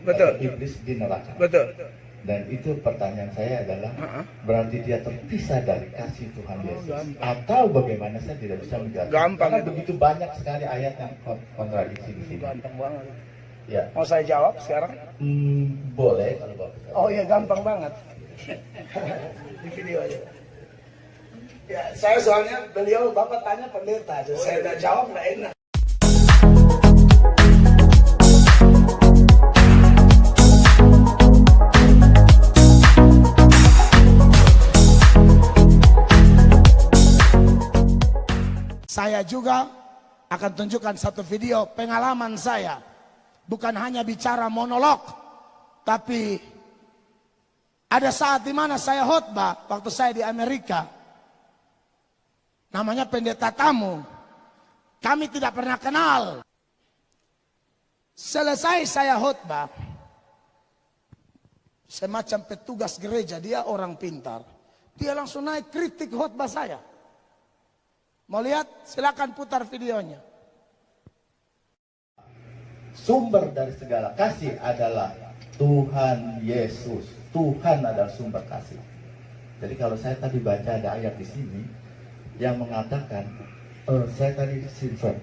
Betul. atau iblis di neraka. Betul. Dan itu pertanyaan saya adalah, berarti dia terpisah dari kasih Tuhan Yesus? Atau bagaimana, saya tidak bisa menjelaskan. Gampang. Karena begitu banyak sekali ayat yang kontradiksi di sini. Gampang banget. Ya. Mau saya jawab sekarang? Boleh kalau Bapak. Oh iya, gampang banget. Di video aja. Ya, saya soalnya beliau Bapak tanya pendeta, jadi saya udah jawab nggak enak. Saya juga akan tunjukkan satu video pengalaman saya. Bukan hanya bicara monolog, tapi ada saat di mana saya khotbah waktu saya di Amerika. Namanya pendeta tamu. Kami tidak pernah kenal. Selesai saya khotbah, semacam petugas gereja, dia orang pintar. Dia langsung naik kritik khotbah saya. Mau lihat? Silakan putar videonya. Sumber dari segala kasih adalah Tuhan Yesus. Tuhan adalah sumber kasih. Jadi kalau saya tadi baca ada ayat di sini yang mengatakan, saya tadi silver.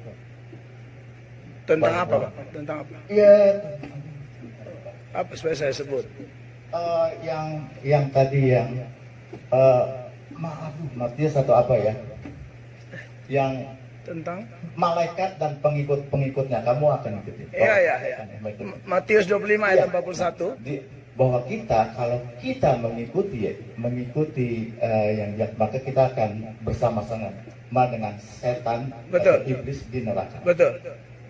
Tentang apa, Pak? Tentang apa? Iya. Apa supaya saya sebut? Yang tadi yang Matius atau apa ya? Yang Tentang malaikat dan pengikut-pengikutnya kamu akan ikuti. Iya. Matius 25 ayat 41. Bahwa kita, kalau kita mengikuti maka kita akan bersama-sama dengan setan atau iblis di neraka. Betul.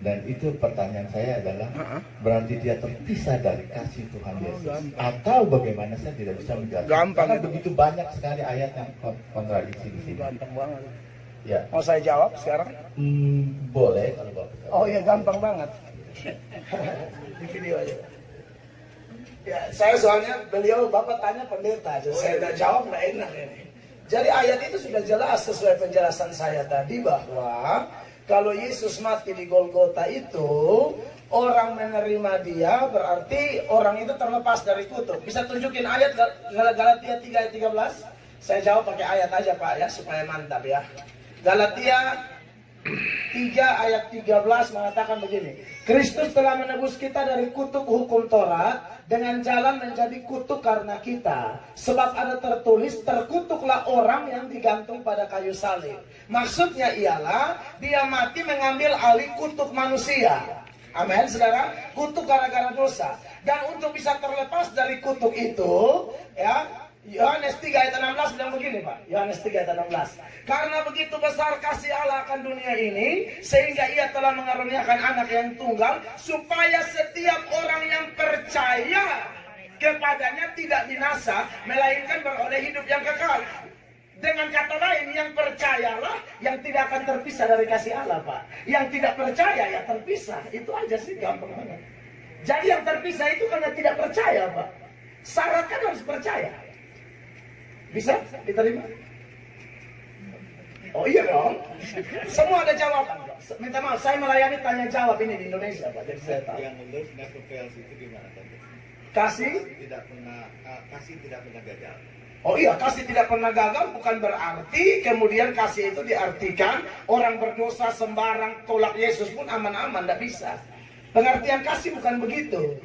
Dan itu pertanyaan saya adalah, berarti dia terpisah dari kasih Tuhan Yesus? Atau bagaimana, saya tidak bisa menjelaskan. Gampang. Karena begitu banyak sekali ayat yang kontradiksi di sini. Gampang banget. Ya. Mau saya jawab sekarang? Boleh kalau Bapak. Oh iya, gampang banget. Di video aja. Ya, saya soalnya beliau Bapak tanya pendeta, jadi saya udah jawab nggak enak ini. Jadi ayat itu sudah jelas sesuai penjelasan saya tadi bahwa kalau Yesus mati di Golgota itu, orang menerima dia berarti orang itu terlepas dari kutuk. Bisa tunjukin ayat Galatia 3 ayat 13? Saya jawab pakai ayat aja Pak ya, supaya mantap ya. Galatia 3 ayat 13 mengatakan begini. Kristus telah menebus kita dari kutuk hukum Taurat dengan jalan menjadi kutuk karena kita. Sebab ada tertulis, terkutuklah orang yang digantung pada kayu salib. Maksudnya ialah dia mati mengambil alih kutuk manusia. Amin, saudara. Kutuk gara-gara dosa. Dan untuk bisa terlepas dari kutuk itu, ya, Yohanes 3 ayat 16 bilang begini Pak. Yohanes 3 ayat 16. Karena begitu besar kasih Allah akan dunia ini, sehingga ia telah mengaruniakan anak yang tunggal, supaya setiap orang yang percaya kepadanya tidak binasa, melainkan beroleh hidup yang kekal. Dengan kata lain, yang percayalah yang tidak akan terpisah dari kasih Allah Pak. Yang tidak percaya ya terpisah. Itu aja sih, gampang banget. Jadi yang terpisah itu karena tidak percaya Pak. Syarat kan harus percaya. Bisa diterima? Oh iya dong. Semua ada jawaban. Minta maaf, saya melayani tanya jawab ini di Indonesia Pak. Jadi saya tahu. Yang lulus never fails itu gimana? Kasih tidak pernah gagal. Oh iya, kasih tidak pernah gagal bukan berarti kemudian kasih itu diartikan orang berdosa sembarang tolak Yesus pun aman-aman, tidak bisa. Pengertian kasih bukan begitu.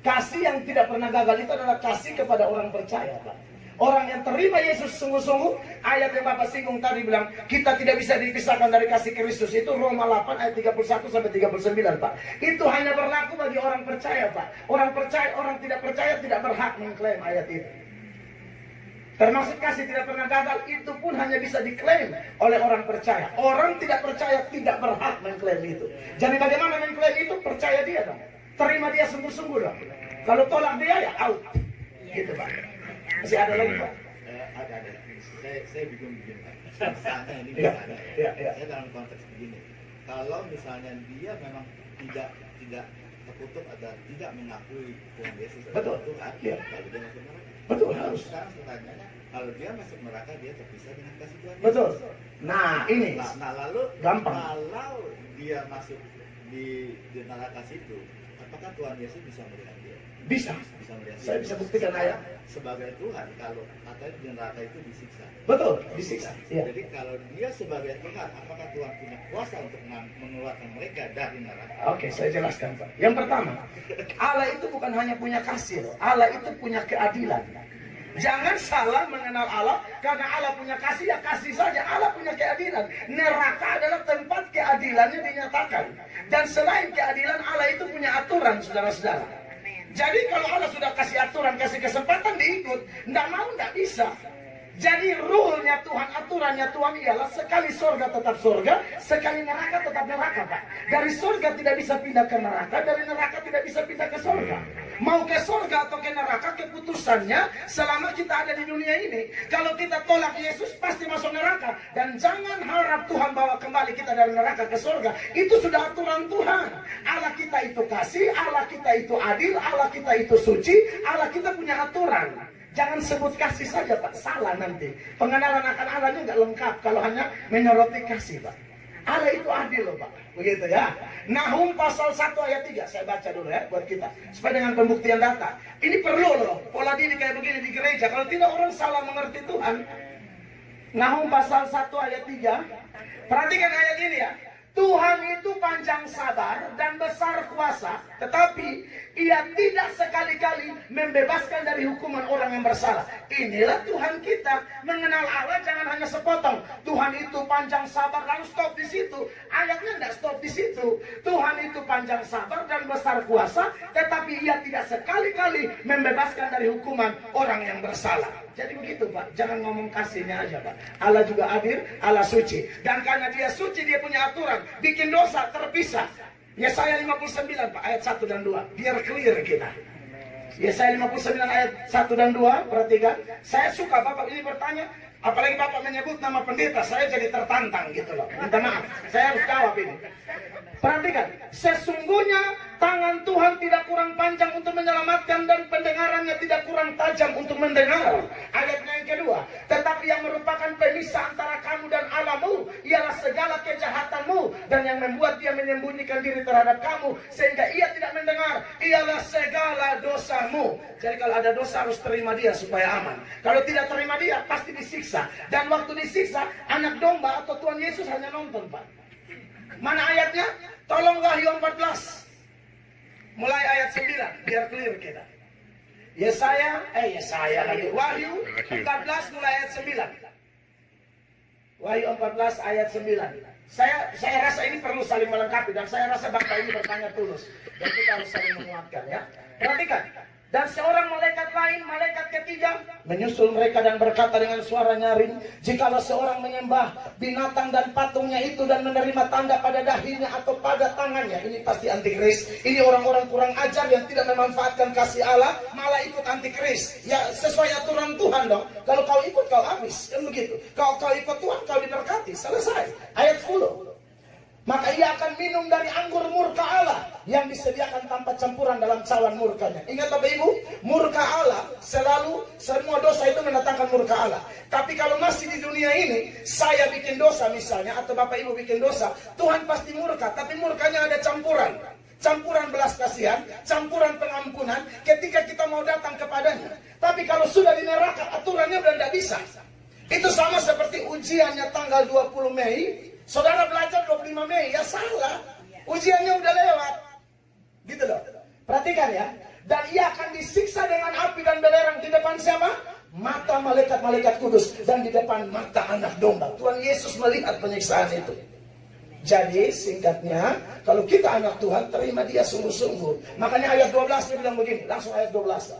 Kasih yang tidak pernah gagal itu adalah kasih kepada orang percaya Pak. Orang yang terima Yesus sungguh-sungguh, ayat yang Bapak singgung tadi bilang, kita tidak bisa dipisahkan dari kasih Kristus. Itu Roma 8 ayat 31 sampai 39 Pak. Itu hanya berlaku bagi orang percaya Pak. Orang percaya, orang tidak percaya tidak berhak mengklaim ayat itu. Termasuk kasih tidak pernah gagal, itu pun hanya bisa diklaim oleh orang percaya. Orang tidak percaya tidak berhak mengklaim itu. Jadi bagaimana mengklaim itu? Percaya dia dong. Terima dia sungguh-sungguh dong. Kalau tolak dia ya out. Gitu Pak. Masih ada lagi Pak? Ada. Saya bingung begini Pak. Misalnya ini saya dalam konteks begini. Kalau misalnya dia memang tidak terkutuk atau tidak mengakui Tuhan Yesus betul. Tuhan, kalau dia masuk neraka. Betul, harus. Sekarang pertanyaannya, kalau dia masuk neraka dia terpisah dengan kasih Tuhan Yesus. Betul. Nah ini. Nah lalu gampang. Kalau dia masuk di neraka situ, apakah Tuhan Yesus bisa melihat dia? Bisa. Bisa melihat Saya dia. bisa buktikan ayat. Sebagai Tuhan, kalau katanya di neraka itu disiksa. Betul, disiksa. Iya. Jadi kalau dia sebagai Tuhan, apakah Tuhan punya kuasa untuk mengeluarkan mereka dari neraka? Oke, saya jelaskan, Pak. Yang pertama, Allah itu bukan hanya punya kasih, loh. Allah itu punya keadilan. Jangan salah mengenal Allah, karena Allah punya kasih, ya kasih saja. Allah punya keadilan. Neraka adalah tempat keadilannya dinyatakan. Dan selain keadilan, Allah itu punya aturan, saudara-saudara. Jadi kalau Allah sudah kasih aturan, kasih kesempatan diikut, nggak mau, nggak bisa. Jadi rule-nya Tuhan, aturannya Tuhan ialah sekali surga tetap surga, sekali neraka tetap neraka, Pak. Dari surga tidak bisa pindah ke neraka, dari neraka tidak bisa pindah ke surga. Mau ke surga atau ke neraka, keputusannya selama kita ada di dunia ini. Kalau kita tolak Yesus, pasti masuk neraka. Dan jangan harap Tuhan bawa kembali kita dari neraka ke surga. Itu sudah aturan Tuhan. Allah kita itu kasih, Allah kita itu adil, Allah kita itu suci, Allah kita punya aturan. Jangan sebut kasih saja, Pak. Salah nanti. Pengenalan akan Allahnya nggak lengkap kalau hanya menyoroti kasih, Pak. Allah itu adil loh, Pak. Begitu ya. Nahum pasal 1 ayat 3. Saya baca dulu ya buat kita. Supaya dengan pembuktian data. Ini perlu loh. Pola diri kayak begini di gereja. Kalau tidak orang salah mengerti Tuhan. Nahum pasal 1 ayat 3. Perhatikan ayat ini ya. Tuhan itu panjang sabar dan besar kuasa, tetapi Ia tidak sekali-kali membebaskan dari hukuman orang yang bersalah. Inilah Tuhan kita. Mengenal Allah jangan hanya sepotong. Tuhan itu panjang sabar lalu stop di situ. Ayatnya tidak stop di situ. Tuhan itu panjang sabar dan besar kuasa, tetapi Ia tidak sekali-kali membebaskan dari hukuman orang yang bersalah. Jadi begitu, Pak. Jangan ngomong kasihnya aja, Pak. Allah juga adil, Allah suci. Dan karena Dia suci, Dia punya aturan. Bikin dosa terpisah. Yesaya 59, Pak, ayat 1 dan 2. Biar clear kita. Yesaya 59 ayat 1 dan 2. Perhatikan. Saya suka Bapak ini bertanya. Apalagi Bapak menyebut nama pendeta. Saya jadi tertantang gitu loh. Minta maaf. Saya harus jawab ini. Perhatikan. Sesungguhnya tangan Tuhan tidak kurang panjang untuk menyelamatkan dan pendengarannya tidak kurang tajam untuk mendengar. Ayatnya yang kedua. Tetapi yang merupakan pemisah antara kamu dan Allahmu ialah segala kejahatanmu, dan yang membuat Dia menyembunyikan diri terhadap kamu sehingga Ia tidak mendengar ialah segala dosamu. Jadi kalau ada dosa harus terima Dia supaya aman. Kalau tidak terima Dia pasti disiksa. Dan waktu disiksa, anak domba atau Tuhan Yesus hanya nonton, Pak. Mana ayatnya? Tolong Wahyu 14. Mulai ayat 9, biar clear kita. Yesaya lagi. Wahyu 14 mulai ayat 9. Wahyu 14 ayat 9. Saya rasa ini perlu saling melengkapi, dan saya rasa Bapak ini bertanya tulus. Dan kita harus saling menguatkan ya. Perhatikan. Dan seorang malaikat lain, malaikat ketiga, menyusul mereka dan berkata dengan suara nyaring, jikalau seorang menyembah binatang dan patungnya itu dan menerima tanda pada dahinya atau pada tangannya, ini pasti antikris. Ini orang-orang kurang ajar yang tidak memanfaatkan kasih Allah, malah ikut antikris. Ya sesuai aturan Tuhan dong. Kalau kau ikut kau habis, kan begitu. Kalau kau ikut Tuhan kau diberkati, selesai. Ayat 10. Maka ia akan minum dari anggur murka Allah yang disediakan tanpa campuran dalam cawan murkanya. Ingat Bapak Ibu, murka Allah selalu, semua dosa itu mendatangkan murka Allah. Tapi kalau masih di dunia ini, saya bikin dosa misalnya, atau Bapak Ibu bikin dosa, Tuhan pasti murka, tapi murkanya ada campuran. Campuran belas kasihan, campuran pengampunan ketika kita mau datang kepadanya. Tapi kalau sudah di neraka, aturannya udah tidak bisa. Itu sama seperti ujiannya tanggal 20 Mei, saudara belajar 25 Mei, ya salah. Ujiannya udah lewat. Gitu loh. Perhatikan ya. Dan ia akan disiksa dengan api dan belerang di depan siapa? Mata malaikat-malaikat kudus dan di depan mata anak domba. Tuhan Yesus melihat penyiksaan itu. Jadi singkatnya, kalau kita anak Tuhan, terima Dia sungguh-sungguh. Makanya ayat 12 dia bilang begini, langsung ayat 12.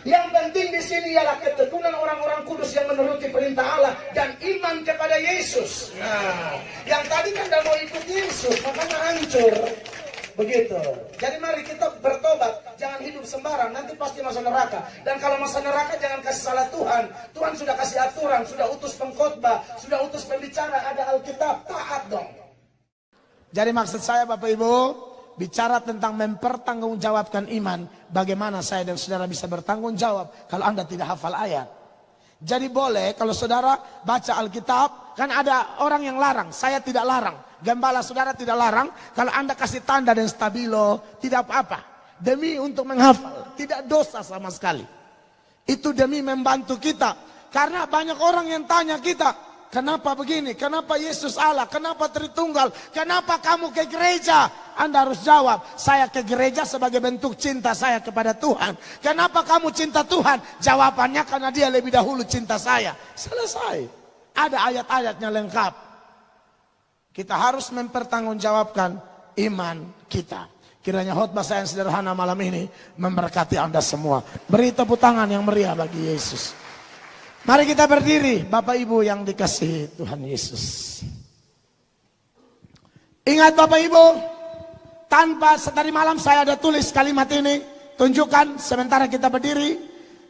Yang penting di sini ialah ketekunan orang-orang kudus yang menuruti perintah Allah dan iman kepada Yesus. Nah, yang tadi kan tidak mau ikut Yesus, makanya hancur. Begitu. Jadi mari kita bertobat, jangan hidup sembarang, nanti pasti masuk neraka. Dan kalau masuk neraka jangan kasih salah Tuhan. Tuhan sudah kasih aturan, sudah utus pengkhotbah, sudah utus pembicara, ada Alkitab, taat dong. Jadi maksud saya Bapak Ibu, bicara tentang mempertanggungjawabkan iman, bagaimana saya dan saudara bisa bertanggung jawab kalau Anda tidak hafal ayat. Jadi boleh kalau saudara baca Alkitab, kan ada orang yang larang, saya tidak larang. Gembala saudara tidak larang kalau Anda kasih tanda dan stabilo, tidak apa-apa. Demi untuk menghafal, tidak dosa sama sekali. Itu demi membantu kita. Karena banyak orang yang tanya kita, kenapa begini? Kenapa Yesus Allah? Kenapa Tritunggal? Kenapa kamu ke gereja? Anda harus jawab, saya ke gereja sebagai bentuk cinta saya kepada Tuhan. Kenapa kamu cinta Tuhan? Jawabannya karena dia lebih dahulu cinta saya. Selesai. Ada ayat-ayatnya lengkap. Kita harus mempertanggungjawabkan iman kita. Kiranya khotbah saya yang sederhana malam ini memberkati Anda semua. Beri tepuk tangan yang meriah bagi Yesus. Mari kita berdiri, Bapak Ibu yang dikasihi Tuhan Yesus. Ingat Bapak Ibu, tanpa tadi malam saya ada tulis kalimat ini, tunjukkan sementara kita berdiri.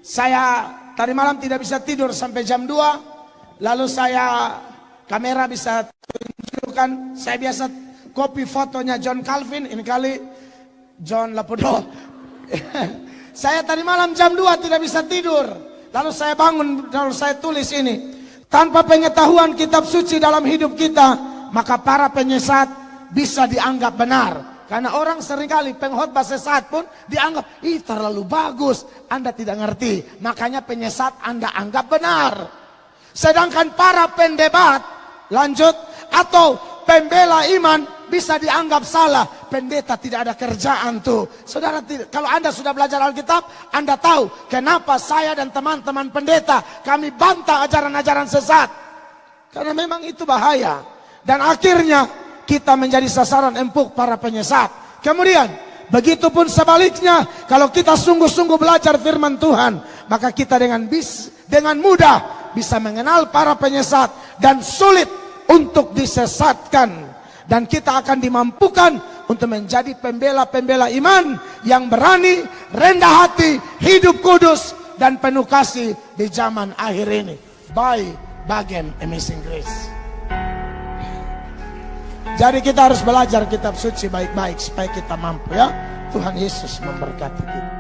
Saya tadi malam tidak bisa tidur sampai jam 2, lalu kamera bisa tunjukkan, saya biasa copy fotonya John Calvin, ini kali John Lapudo. Saya tadi malam jam 2 tidak bisa tidur. Lalu saya bangun, lalu saya tulis ini. Tanpa pengetahuan kitab suci dalam hidup kita, maka para penyesat bisa dianggap benar. Karena orang seringkali pengkhotbah sesat pun dianggap, terlalu bagus. Anda tidak ngerti, makanya penyesat Anda anggap benar. Sedangkan para pendebat, lanjut, atau pembela iman bisa dianggap salah. Pendeta tidak ada kerjaan tuh. Saudara, kalau Anda sudah belajar Alkitab, Anda tahu kenapa saya dan teman-teman pendeta kami bantah ajaran-ajaran sesat. Karena memang itu bahaya. Dan akhirnya kita menjadi sasaran empuk para penyesat. Kemudian, begitupun sebaliknya, kalau kita sungguh-sungguh belajar firman Tuhan, maka kita dengan mudah bisa mengenal para penyesat dan sulit untuk disesatkan. Dan kita akan dimampukan untuk menjadi pembela-pembela iman yang berani, rendah hati, hidup kudus, dan penuh kasih di zaman akhir ini. By bagian Amazing Grace. Jadi kita harus belajar kitab suci baik-baik supaya kita mampu, ya. Tuhan Yesus memberkati kita.